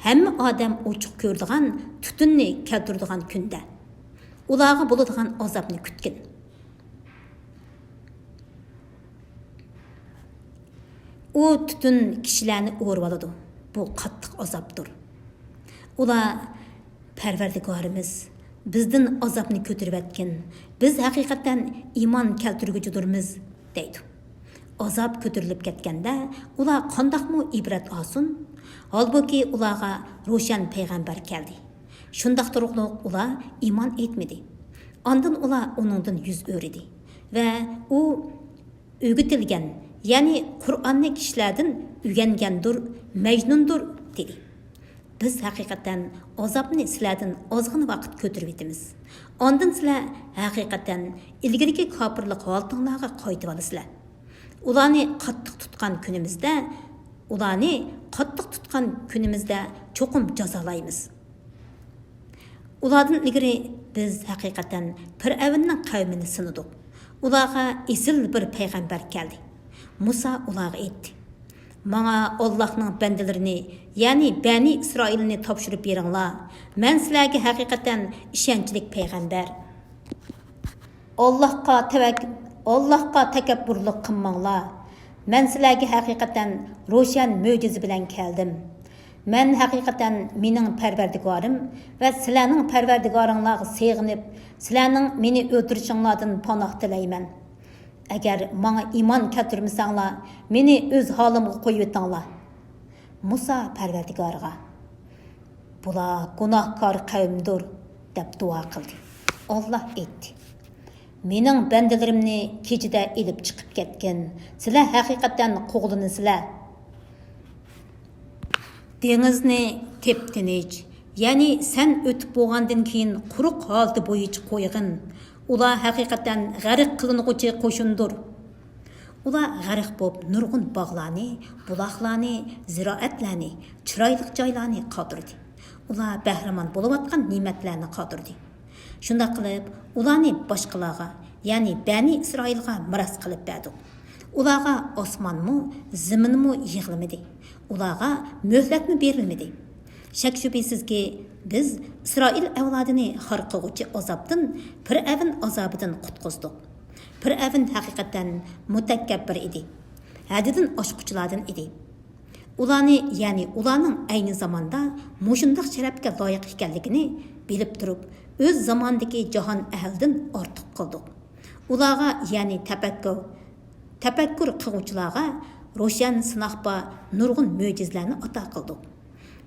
hamma odam ochiq ko'rdigan tutunni keltirdigan kunda ularga bo'ladigan azobni kutgin. U tutun kishilarni o'rib oladi. Bu qattiq azobdir. Ular Parvardigorimiz bizdan azobni ko'tarib etgan. Biz haqiqatan iymon keltirguchidirmiz deydi. Azob ko'tarilib ketganda ular qandoqmi ibrat olsin? Halbuki ularga ro'shan payg'ambar keldi. Shundaq turug'liq ular iymon etmedi. Ondan ular uningdan yuz o'ridi va u o'gitilgan, ya'ni Qur'onni kishilardan o'rgangandir, majnundir dedi. Biz haqiqatan azobni sizlardan ozg'in vaqt ko'tarib etamiz. Ondan sizlar haqiqatan ilgirki kofirlik holtinglarga qaytib olasizlar. Ularni qattiq tutgan kunimizda cho'qim jazolaymiz. Ulardan ilgari biz haqiqatan Fir'avnning qavmini sinadik. Ularga esil bir payg'ambar keldi. Musa ularga aytdi: "Mana Allohning bandalarini, ya'ni Bani Isroilni topshirib beringlar. Men sizlarga haqiqatan ishonchlik payg'ambar. Allohga takabburlik qilmanglar. Men sizlarga haqiqatan ro'shan mo'jiza bilan keldim. Men haqiqatan mening Parvardigorim va sizlarning Parvardigoringlarga sig'inib, sizlarning meni o'ldirishinglardan panoh tilayman. Agar menga iymon keltirmasanglar, meni o'z holimga qo'yib o'tinglar." Musa Parvardigoriga: "Bular gunohkor qavmdir" deb duo qildi. Alloh aytdi: "Mening bandalarimni kechida elib chiqib ketgan. Sizlar haqiqatan qo'g'linisizlar. Dengizni tep-tinch, ya'ni sen o'tib bo'lgandan keyin quruq holda bo'yicha qo'yg'in. Ular haqiqatan g'arq qilinguchi qo'shindir. Ular g'arq bo'lib nurg'un bog'larni, buloqlarni, ziroatlarni, chiroyli joylarni qoldirdi. Ular bahramon bo'layotgan ne'matlarni qoldirdi. Shunda qilib, ularni boshqalarga, ya'ni Bani Isroilga miros qilib berdi. Ularga osmonmi, zaminmi yig'ilmadi. Ularga muhlatmi berilmadi. Shak shubhisizki, biz Isroil avlodini xarqig'uchi azobdan, Fir'avn azobidan qutqizdik. Fir'avn haqiqatan mutakabbir edi. Hadidan oshquchilardan edi. Ularni, ya'ni ularning ayni zamonda mushundaq sharafga loyiq ekanligini bilib turib, o'z zamondagi jahon ahlidan ortiq qildik. Ularga, ya'ni tafakkur qiluvchilarga ro'shan sinoqba nurg'un mo'jizlarni ato qildi.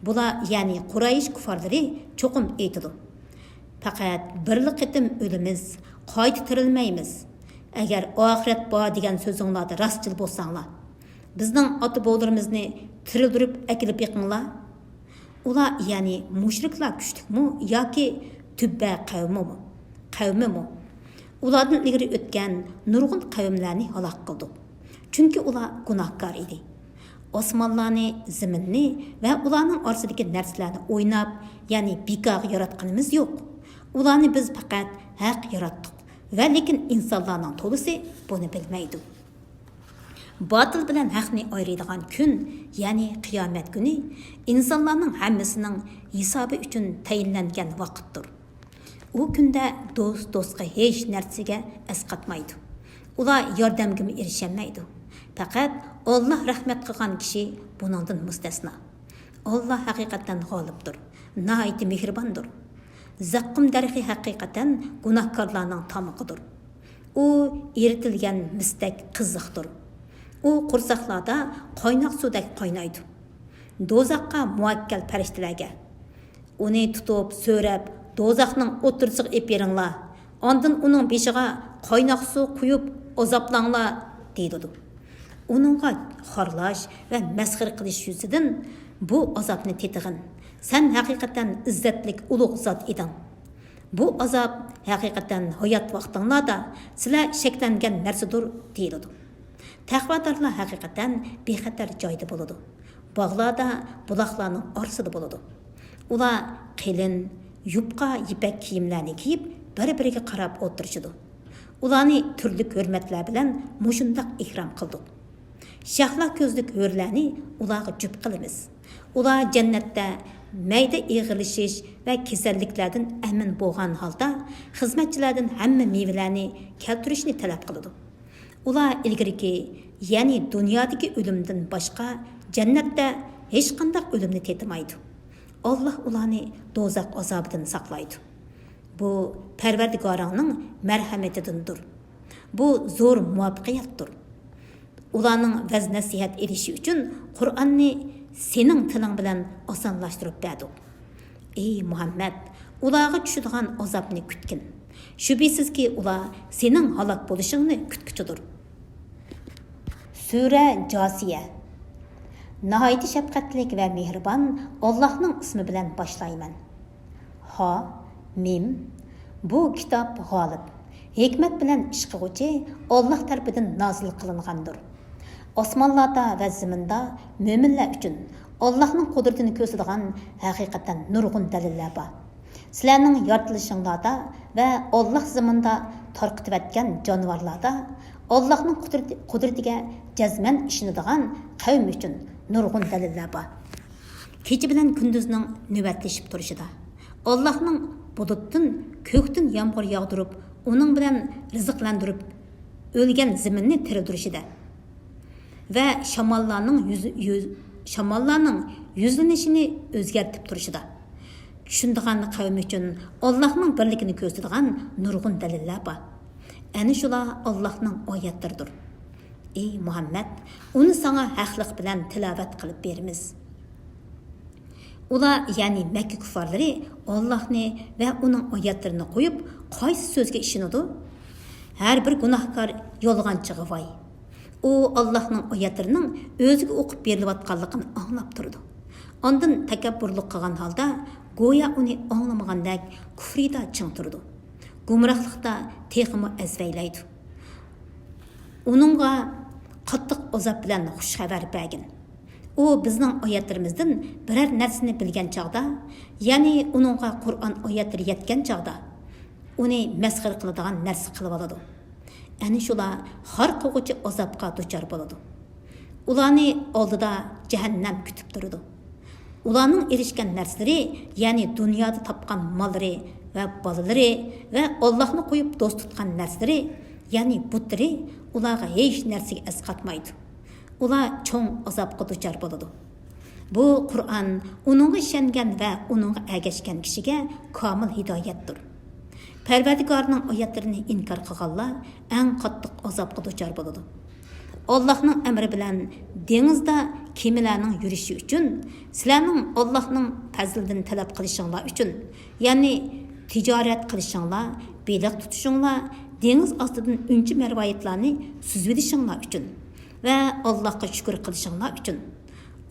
Bular, ya'ni Quraysh kuffarlari cho'qim aytidi. Faqat birli qitim o'limiz, qayta tirilmaymiz. Agar oxirat bor degan so'zinglarda rostchil bo'lsanglar, bizning ota-bobolarimizni tirildirib akilib yiqinglar. Ular, ya'ni mushriklar kuchlikmi yoki tubba qavmimi? Ulardan ilgari o'tgan nurg'un qavmlarni halok qildi. Chunki ular gunohkor edi. Osmonlarni, zaminni va ularning orasidagi narsalarni o'ynab, ya'ni bekor yaratganimiz yo'q. Ularni biz faqat haq yaratdik. Va lekin insonlarning to'lisi buni bilmaydi. Batil bilan haqni ayıradigan kun, ya'ni qiyomat kuni, insonlarning hammasining hisobi uchun tayinlangan vaqtdir. U kunda do'stga hech narsaga asqatmaydi. Ular yordamga erishamaydi. Faqat Alloh rahmat qilgan kishi buningdan mustasno. Alloh haqiqatan g'olibdir, nihoyat mehribondir. Zaqqum darxi haqiqatan gunohkorlarning tamog'idir. U eritilgan mistak qiziqdir. U qursaqlarda qaynoq suvdek qaynaydi. Do'zaxqa muvakkal farishtalarga uni tutib, so'rab, do'zaxning o'tirsiq epiringlar. Ondan uning beshiga qaynoq suv quyib, azoblanglar deydi. Uningga xorlash va masxir qilish yuzidan bu azobni tetig'in. Sen haqiqatan izzatlik ulug' zot eding. Bu azob haqiqatan hayot vaqtinglarda sizlar shaklangan narsadir deyiladi. Taqvodorlar haqiqatan bexatar joyda bo'ladi. Bog'larda, buloqlarning orasida bo'ladi. Ular qilin, yupqa ipak kiyimlarni kiyib, bir-biriga qarab o'tirishadi. Ularni turli hurmatlar bilan mushundaq ikrom qildik. Shahla ko'zlik hurlarni ularga jup qilamiz. Ular jannatda mayda ig'ilishish va kasalliklardan amin bo'lgan holda xizmatchilardan hamma mevalarni keltirishni talab qiladi. Ular ilgiriki, ya'ni dunyodagi o'limdan boshqa jannatda hech qanday o'limni tetmaydi. Alloh ularni do'zax azobidan saqlaydi. Bu Parvardigoringning marhamatidandir. Bu zo'r muvaffaqiyatdir. Ularning vaz nasihat edishi uchun Qur'onni sening tiling bilan osonlashtirib berdi. Ey Muhammad, ularga tushadigan azobni kutgin. Shubhisizki ular sening halok bo'lishingni kutguchidir. Sura Josiya. Nihoyat shafqatlik va mehribon Allohning ismi bilan boshlayman. Ha, mim. Bu kitob g'olib, hikmat bilan ish qiluvchi Alloh tarafidan nozil qilingandir. Osmonlarda va zaminda mo'minlar uchun Allohning qudratini ko'rsatadigan haqiqatan nurg'un dalillar bor. Sizlarning yaratilishinglarda va Alloh zaminda tarqitib etgan jonivorlarda Allohning qudratiga jazman ishonadigan qavm uchun nurg'un dalillar bor. Kecha bilan kunduzning navbatlashib turishida Allohning bulutdan, ko'kdan yomg'ir yog'dirib, uning bilan rizqlantirib o'lgan zaminni tirildirishida va shamollarning yuzlanishini o'zgartib turishida. Tushundigan qavm uchun Allohning birligini ko'rsatadigan nurg'un dalillar bor. Ana shular Allohning oyatlaridir. Ey Muhammad, uni sana haqliq bilan tilovat qilib beramiz. Ular, ya'ni Makka kuffarlari Allohni va uning oyatlarini qo'yib, qaysi so'zga ishonadi? Har bir gunohkor yolg'onchiga voy. U Allohning oyatlarining o'ziga o'qib berilayotganligini anglab turdi. Ondan takabburlik qilgan holda go'yo uni anglamagandek kufrida ching turdi. Gumrohlikda texmi azvaylaydi. Uningga qattiq azob bilan xush xabar bergin. U bizning oyatlarimizdan biror narsani bilgan chaqda, ya'ni uningga Qur'on oyatlari yetgan chaqda, uni masxir qiladigan narsa qilib oladi. Ana shular har qo'g'uchi azobga duchor bo'ladi. Ularni oldida jahannam kutib turadi. Ularning erishgan narsalari, ya'ni dunyoda topgan mollari va bolalari va Allohni qo'yib do'st tutgan narsalari, ya'ni butlari ularga hech narsaga asqatmaydi. Ular cho'ng azobga duchor bo'ladi. Bu Qur'on uningga ishongan va uningga ergashgan kishiga komil hidoyatdir. Parvardigorning oyatlarini inkor qilganlar eng qattiq azobga duchor bo'ladi. Allohning amri bilan dengizda kemalarning yurishi uchun sizlarning Allohning fazlidan talab qilishinglar uchun, ya'ni tijorat qilishinglar, beliq tutishinglar, dengiz ostidan unchi marvoyatlarni suzvidishinglar uchun va Allohga shukr qilishinglar uchun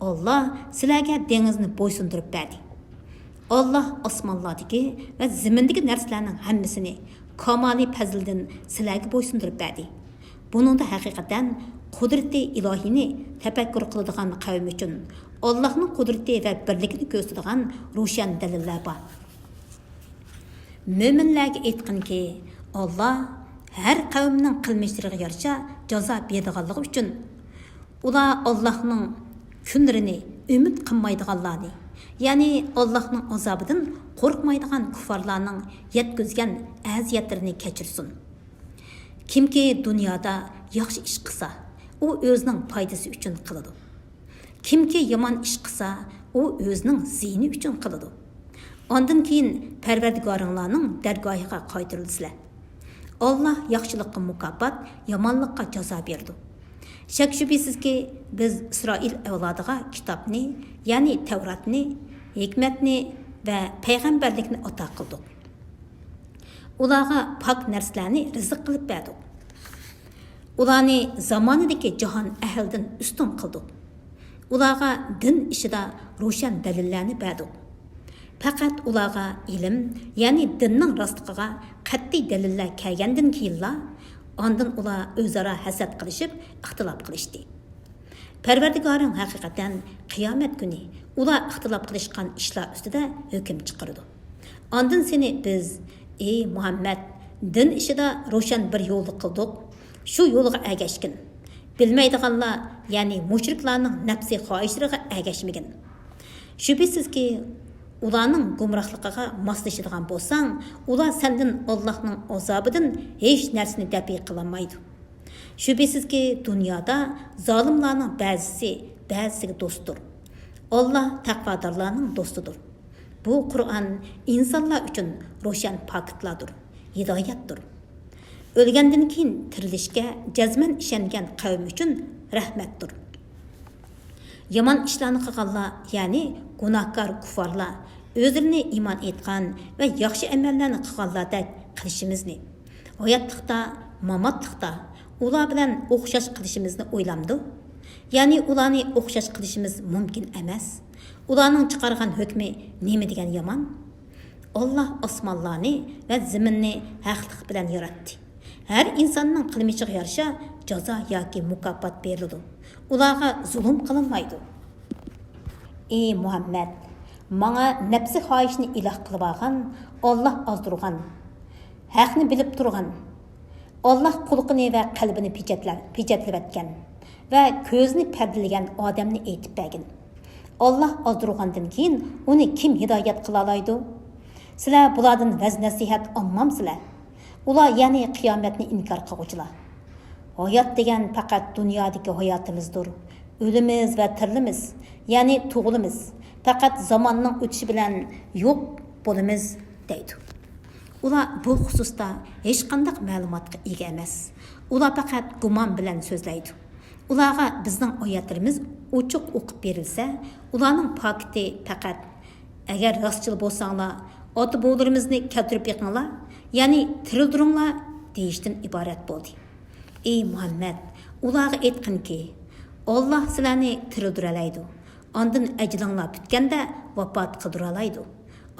Alloh sizlarga dengizni bo'ysundirib berdi. Allah osmonlardagi va zimindagi narsalarning hammasini kamoliy fazlidan sizlarga bo'ysundirib berdi. Buningda haqiqatan qudrati ilohiyni tafakkur qiladigan qavm uchun Allohning qudrati va birligini ko'rsatadigan ro'shan dalillar bor. Mo'minlarga aytqanki, Alloh har qavmning qilmishlariga yarasha jazo beradiganligi uchun ular Allohning kunlarini umid qilmaydiganlarni, ya'ni Allohning azobidan qo'rqmaydigan kuffarlarning yetkazgan aziyatlarini kechirsin. Kimki dunyoda yaxshi ish qilsa, u o'zining foydasi uchun qiladi. Kimki yomon ish qilsa, u o'zining ziyni uchun qiladi. Ondan keyin Parvardigoringlarning dargohiga qaytarilsizlar. Alloh yaxshilikqa mukofot, yomonlikqa jazo berdi. Shak shubhisizki, biz Isroil avlodiga kitobni, ya'ni Tavratni, hikmatni va payg'ambarlikni ato qildik. Ularga pok narsalarni rizq qilib berdik. Ularni zamonidagi jahon ahlidan ustun qildik. Ularga din ishida ro'shan dalillarni berdik. Faqat ularga ilm, ya'ni dinning rostligiga qat'iy dalillar kelgandan keyinla, ondan ular o'zaro hasad qilishib, ixtilof qilishdi. Parvardigoring haqiqatan qiyomat kuni ular ixtilof qilishgan ishlar ustida hukm chiqardi. Ondan seni biz, ey Muhammad, din ishida ro'shan bir yo'lni qildik. Shu yo'lga ergashgin. Bilmaydiganlar, ya'ni mushriklarning nafsi xohishlariga ergashmagin. Shubhisizki, ularning gumrohligiga moslashadigan bo'lsang, ular sendan Allohning azobidan hech narsani dafi qilolmaydi. Shubhisizki, dunyoda zolimlarning ba'zisiga do'stdir. Alloh taqvodorlarning do'stidir. Bu Qur'on insonlar uchun ro'shan paketlardir, hidoyatdir. O'lgandan keyin tirilishga jazman ishongan qavm uchun rahmatdir. Yomon ishlarni qilganlar, ya'ni gunohkor kuffarlar, o'zlarini iymon etgan va yaxshi amallarni qilganlardek qilishimizni, hayotlikda, mamatlikda ular bilan o'xshash qilishimizni o'ylamdi. Ya'ni ularni o'xshash qilishimiz mumkin emas. Ularning chiqargan hukmi nima degan yomon? Alloh osmonlarni va zaminni haqliq bilan yaratdi. Her insonning qilmishiga yarasha jazo yoki mukofot beriladi. Ularga zulm qilinmaydi. Ey Muhammad, manga nafsi xohishni iloh qilib olgan, Alloh ozdirgan, haqni bilib turgan, Alloh qulqini va qalbini pechatlab etgan va ko'zni pardalagan odamni aytib bergin. Alloh ozdirgandan keyin uni kim hidoyat qila oladi? Sizlar bulardan vaz nasihat olmamsizlar. Ular ya'ni qiyomatni inkor qiluvchilar. Hayot degan faqat dunyodagi hayotimizdir. O'limiz va tirilimiz, ya'ni tug'ilimiz faqat zamonning o'tishi bilan yo'q bo'lamiz deydi. Ular bu xususda hech qanday ma'lumotga ega emas. Ular faqat gumon bilan so'zlaydi. Ularga bizning oyatlarimiz ochiq o'qib berilsa, ularning paketi faqat agar rostchil bo'lsanglar, ota-bobolarimizni keltirib yiqinglar, ya'ni tirildiringlar deyishdan iborat bo'ldi. Ey Muhammad, ularga aytqinki, Alloh sizlarni tirildiradi. Ondan ajlinglar bitganda vafot qildiradi.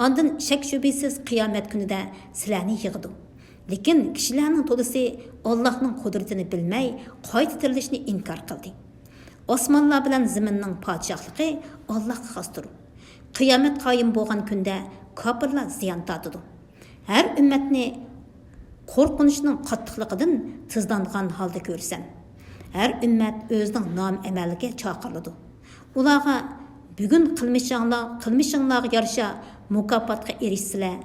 Ondan shak shubhasiz qiyomat kunida sizlarni yig'di. Lekin kishilarning to'lisi Allohning qudratini bilmay, qayta tirilishni inkor qildi. Osmonlar bilan zaminning podshohligi Allohga xosdir. Qiyomat qoyim bo'lgan kunda kofirlar ziyon tortadi. Har ummatni qo'rqinishning qattiqligidan tizlangan holda ko'rsan. Har ummat o'zining nom amaliga chaqiriladi. Ularga bugun qilmishinglarga yarasha mukofotga erishsizlar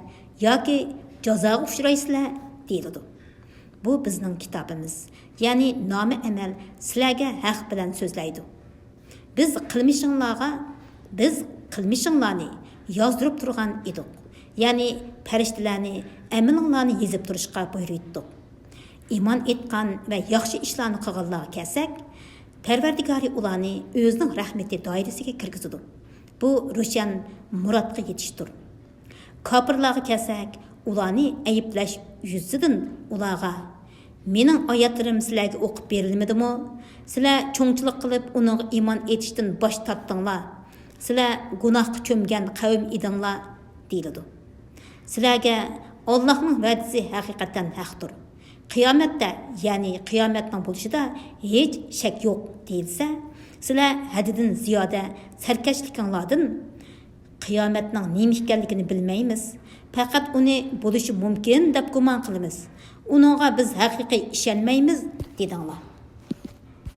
yoki jazoga uchraysizlar deyiladi. Bu bizning kitobimiz, ya'ni nomi amal sizlarga haq bilan so'zlaydi. Biz qilmishinglarni yozdirib turgan edik. Ya'ni farishtalarni əməlinglarni yezib turishqa buyuruytduq. İman etqan və yaxşı işlarni qilganlarga kelsak, Parvardigori ularni o'zining rahmati doirasiga kirgizadi. Bu ro'shan murodga yetishdir. Kofirlarga kelsak, ularni ayiblash yuzidan ularga mening oyatlarim sizlarga o'qib berilmadimi? Sizlar cho'ngchilik qilib uning iymon etishdan bosh tortdinglar. Sizlar gunohga cho'mgan qavm edinglar deyiladi. Sizlarga Allohning va'dasi haqiqatan haqdir. Qiyomatda, ya'ni qiyomatning bo'lishida hech shak yo'q deyilsa, sizlar haddidan ziyoda sarkashlikinglardan qiyomatning nima ekanligini bilmaymiz. Faqat uni bo'lishi mumkin deb gumon qilamiz. Uningga biz haqiqiy ishonmaymiz dedinglar.